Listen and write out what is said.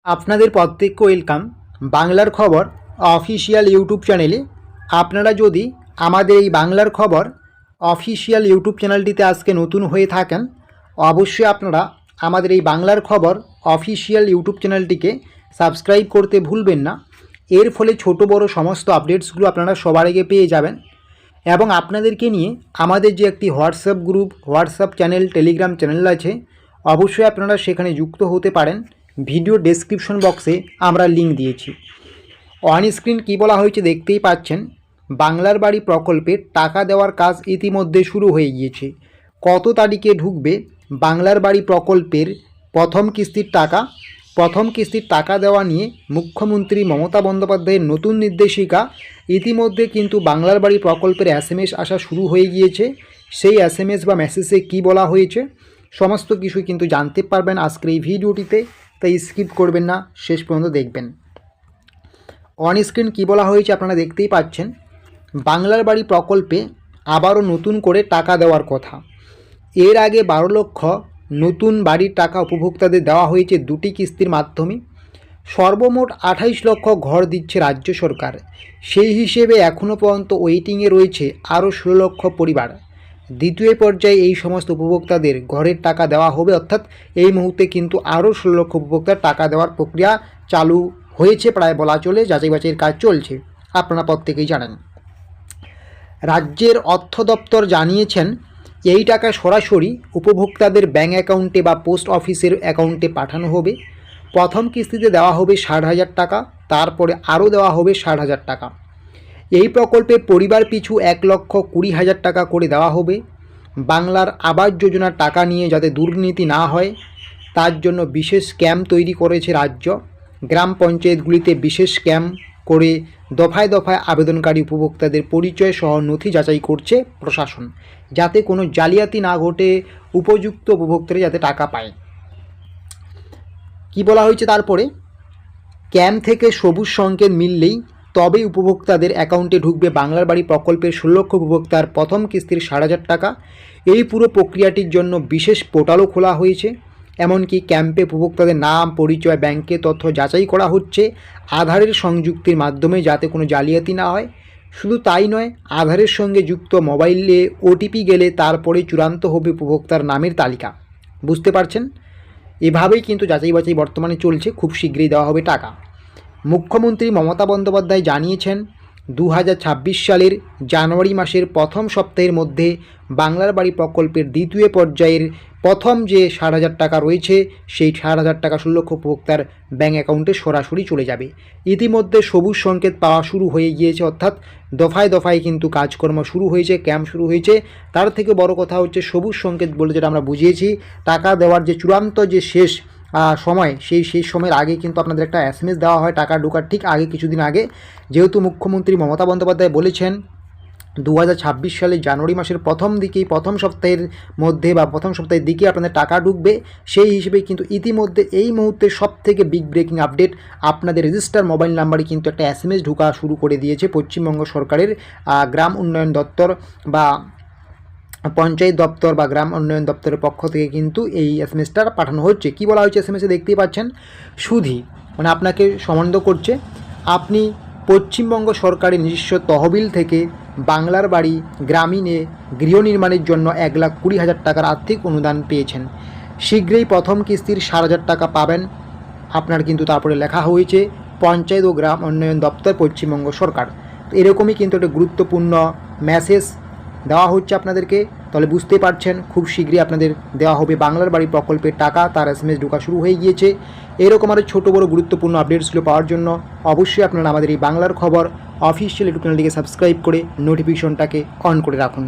আপনাদের প্রত্যেককে ওয়েলকাম বাংলার খবর অফিসিয়াল ইউটিউব চ্যানেলে। আপনারা যদি আমাদের এই বাংলার খবর অফিসিয়াল ইউটিউব চ্যানেলটিতে আজকে নতুন হয়ে থাকেন, অবশ্যই আপনারা আমাদের এই বাংলার খবর অফিসিয়াল ইউটিউব চ্যানেলটিকে সাবস্ক্রাইব করতে ভুলবেন না। এর ফলে ছোট বড় সমস্ত আপডেটসগুলো আপনারা সবার আগে পেয়ে যাবেন এবং আপনাদেরকে নিয়ে আমাদের যে একটি WhatsApp group, WhatsApp channel, Telegram channel আছে, অবশ্যই আপনারা সেখানে যুক্ত হতে পারেন। ভিডিও ডেসক্রিপশন বক্সে আমরা লিঙ্ক দিয়েছি। অন স্ক্রিন কী বলা হয়েছে দেখতেই পাচ্ছেন। বাংলার বাড়ি প্রকল্পে টাকা দেওয়ার কাজ ইতিমধ্যে শুরু হয়ে গিয়েছে। কত তারিখে ঢুকবে বাংলার বাড়ি প্রকল্পের প্রথম কিস্তির টাকা দেওয়া নিয়ে মুখ্যমন্ত্রী মমতা বন্দ্যোপাধ্যায়ের নতুন নির্দেশিকা। ইতিমধ্যে কিন্তু বাংলার বাড়ি প্রকল্পের SMS আসা শুরু হয়ে গিয়েছে। সেই SMS বা মেসেজে কী বলা হয়েছে সমস্ত কিছু কিন্তু জানতে পারবেন আজকের এই ভিডিওটিতে, তাই স্কিপ করবেন না, শেষ পর্যন্ত দেখবেন। অন স্ক্রিন কী বলা হয়েছে আপনারা দেখতেই পাচ্ছেন। বাংলার বাড়ি প্রকল্পে আবারও নতুন করে টাকা দেওয়ার কথা। এর আগে 12 লক্ষ নতুন বাড়ির টাকা উপভোক্তাদের দেওয়া হয়েছে দুটি কিস্তির মাধ্যমে। সর্বমোট 28 লক্ষ ঘর দিচ্ছে রাজ্য সরকার। সেই হিসেবে এখনও পর্যন্ত ওয়েটিংয়ে রয়েছে আরও 16 লক্ষ পরিবার। দ্বিতীয় পর্যায়ে এই সমস্ত উপভোক্তাদের ঘরের টাকা দেওয়া হবে, অর্থাৎ এই মুহূর্তে কিন্তু আরও 16 লক্ষ উপভোক্তার টাকা দেওয়ার প্রক্রিয়া চালু হয়েছে, প্রায় বলা চলে। যাচাই বাছাইয়ের কাজ চলছে, আপনারা প্রত্যেকেই জানেন। রাজ্যের অর্থ দপ্তর জানিয়েছেন এই টাকা সরাসরি উপভোক্তাদের ব্যাঙ্ক অ্যাকাউন্টে বা পোস্ট অফিসের অ্যাকাউন্টে পাঠানো হবে। প্রথম কিস্তিতে দেওয়া হবে 60,000 টাকা, তারপরে আরও দেওয়া হবে 60,000 টাকা। এই প্রকল্পে পরিবার পিছু 1,20,000 টাকা করে দেওয়া হবে। বাংলার আবাস যোজনার টাকা নিয়ে যাতে দুর্নীতি না হয় তার জন্য বিশেষ ক্যাম্প তৈরি করেছে রাজ্য। গ্রাম পঞ্চায়েতগুলিতে বিশেষ ক্যাম্প করে দফায় দফায় আবেদনকারী উপভোক্তাদের পরিচয় সহ নথি যাচাই করছে প্রশাসন, যাতে কোনো জালিয়াতি না ঘটে, উপযুক্ত উপভোক্তারা যাতে টাকা পায়। কি বলা হয়েছে তারপরে, ক্যাম্প থেকে সবুজ সংকেত মিললেই তবেই উপভোক্তাদের অ্যাকাউন্টে ঢুকবে বাংলার বাড়ি প্রকল্পের 16 লক্ষ উপভোক্তার প্রথম কিস্তির 60,000 টাকা। এই পুরো প্রক্রিয়াটির জন্য বিশেষ পোর্টালও খোলা হয়েছে। এমনকি ক্যাম্পে উপভোক্তাদের নাম, পরিচয়, ব্যাংকের তথ্য যাচাই করা হচ্ছে আধারের সংযুক্তির মাধ্যমে, যাতে কোনো জালিয়াতি না হয়। শুধু তাই নয়, আধারের সঙ্গে যুক্ত মোবাইলে OTP গেলে তারপরে চূড়ান্ত হবে উপভোক্তার নামের তালিকা। বুঝতে পারছেন, এভাবেই কিন্তু যাচাই বাছাই বর্তমানে চলছে। খুব শীঘ্রই দেওয়া হবে টাকা। মুখ্যমন্ত্রী মমতা বন্দ্যোপাধ্যায় জানিয়েছেন 2026 সালের জানুয়ারি মাসের প্রথম সপ্তাহের মধ্যে বাংলার বাড়ি প্রকল্পের দ্বিতীয় পর্যায়ের প্রথম যে 60,000 টাকা রয়েছে, সেই 60,000 টাকা 16 লক্ষ উপভোক্তার ব্যাঙ্ক অ্যাকাউন্টে সরাসরি চলে যাবে। ইতিমধ্যে সবুজ সংকেত পাওয়া শুরু হয়ে গিয়েছে, অর্থাৎ দফায় দফায় কিন্তু কাজকর্ম শুরু হয়েছে, ক্যাম্প শুরু হয়েছে। তার থেকে বড় কথা হচ্ছে সবুজ সংকেত বলে যেটা আমরা বুঝিয়েছি, টাকা দেওয়ার যে চূড়ান্ত যে শেষ সময়, সেই সময়ের আগে কিন্তু আপনাদের একটা SMS দেওয়া হয় টাকা ঢোকার ঠিক আগে, কিছুদিন আগে। যেহেতু মুখ্যমন্ত্রী মমতা বন্দ্যোপাধ্যায় বলেছেন 2026 সালে জানুয়ারি মাসের প্রথম দিকেই, প্রথম সপ্তাহের মধ্যে বা প্রথম সপ্তাহের দিকে আপনাদের টাকা ঢুকবে, সেই হিসেবে কিন্তু ইতিমধ্যে এই মুহূর্তে সবথেকে বিগ ব্রেকিং আপডেট, আপনাদের রেজিস্টার মোবাইল নাম্বারে কিন্তু একটা SMS ঢোকা শুরু করে দিয়েছে পশ্চিমবঙ্গ সরকারের গ্রাম উন্নয়ন দপ্তর বা পঞ্চায়েত দপ্তর বা গ্রাম উন্নয়ন দপ্তরের পক্ষ থেকে কিন্তু এই SMSটা পাঠানো হচ্ছে। কি বলা হয়েছে SMS-এ দেখতেই পাচ্ছেন, সুধি মানে আপনাকে সম্বন্ধ করছে, আপনি পশ্চিমবঙ্গ সরকারের নিজস্ব তহবিল থেকে বাংলার বাড়ি গ্রামীণে গৃহ নির্মাণের জন্য 1,20,000 টাকার আর্থিক অনুদান পেয়েছেন। শীঘ্রই প্রথম কিস্তির 60,000 টাকা পাবেন। আপনার কিন্তু তারপরে লেখা হয়েছে পঞ্চায়েত ও গ্রাম উন্নয়ন দপ্তর, পশ্চিমবঙ্গ সরকার। তো এরকমই কিন্তু একটা গুরুত্বপূর্ণ মেসেজ দেওয়া হচ্ছে আপনাদেরকে। তাহলে বুঝতে পারছেন, খুব শীঘ্রই আপনাদের দেওয়া হবে বাংলার বাড়ি প্রকল্পের টাকা, তার SMS ঢোকা শুরু হয়ে গিয়েছে। এরকম আরও ছোটো বড়ো গুরুত্বপূর্ণ আপডেটসগুলো পাওয়ার জন্য অবশ্যই আপনারা আমাদের এই বাংলার খবর অফিসিয়াল ইউটিউব চ্যানেলটিকে সাবস্ক্রাইব করে নোটিফিকেশনটাকে অন করে রাখুন।